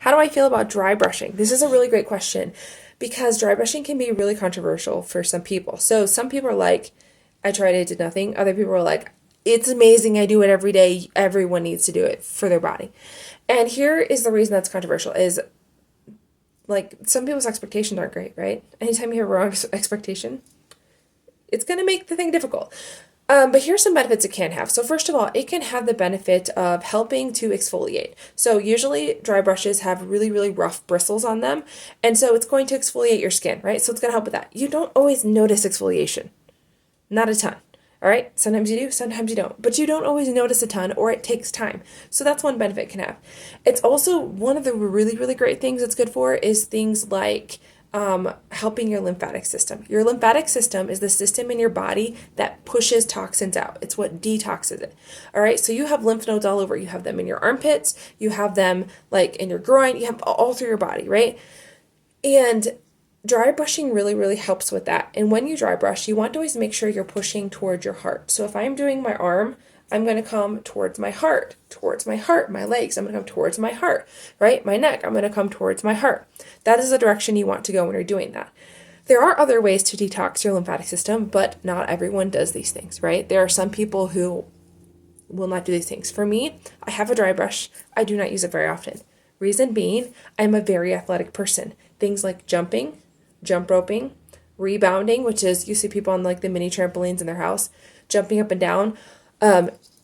How do I feel about dry brushing? This is a really great question because dry brushing can be really controversial for some people. So some people are like, I tried it, did nothing. Other people are like, it's amazing, I do it every day. Everyone needs to do it for their body. And here is the reason that's controversial is like some people's expectations aren't great, right? Anytime you have a wrong expectation, it's going to make the thing difficult. But here's some benefits it can have. So first of all, it can have the benefit of helping to exfoliate. So usually dry brushes have really, really rough bristles on them. And so it's going to exfoliate your skin, right? So it's going to help with that. You don't always notice exfoliation. Not a ton. All right? Sometimes you do, sometimes you don't. But you don't always notice a ton or it takes time. So that's one benefit it can have. It's also one of the really, really great things it's good for is things like helping your lymphatic system. Your lymphatic system is the system in your body that pushes toxins out. It's what detoxes it. All right. So you have lymph nodes all over. You have them in your armpits. You have them like in your groin. You have all through your body, right? And dry brushing really, really helps with that. And when you dry brush, you want to always make sure you're pushing towards your heart. So if I'm doing my arm, I'm going to come towards my heart, my legs, I'm going to come towards my heart, right? My neck, I'm going to come towards my heart. That is the direction you want to go when you're doing that. There are other ways to detox your lymphatic system, but not everyone does these things, right? There are some people who will not do these things. For me, I have a dry brush. I do not use it very often. Reason being, I'm a very athletic person. Things like jumping, jump roping, rebounding, which is you see people on like the mini trampolines in their house, jumping up and down.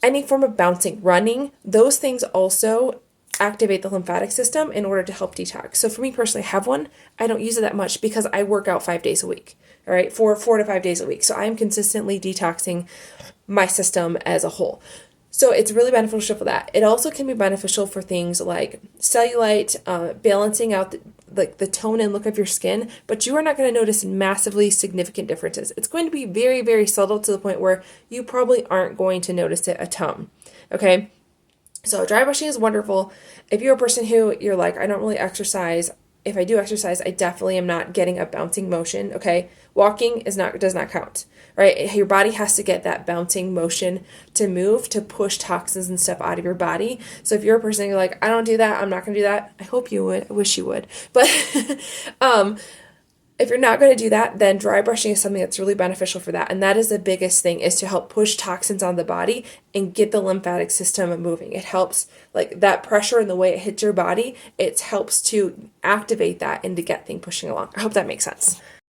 Any form of bouncing, running, those things also activate the lymphatic system in order to help detox. So for me personally, I have one. I don't use it that much because I work out 5 days a week. All right, 4 to 5 days a week. So I'm consistently detoxing my system as a whole. So it's really beneficial for that. It also can be beneficial for things like cellulite, balancing out the tone and look of your skin, but you are not going to notice massively significant differences. It's going to be very, very subtle to the point where you probably aren't going to notice it a ton. Okay? So dry brushing is wonderful. If you're a person who you're like, I don't really exercise, if I do exercise, I definitely am not getting a bouncing motion, okay? Walking does not count, right? Your body has to get that bouncing motion to move, to push toxins and stuff out of your body. So if you're a person you're like, I don't do that, I'm not going to do that, I hope you would, I wish you would. But if you're not going to do that, then dry brushing is something that's really beneficial for that. And that is the biggest thing, is to help push toxins on the body and get the lymphatic system moving. It helps, like that pressure and the way it hits your body, it helps to activate that and to get things pushing along. I hope that makes sense.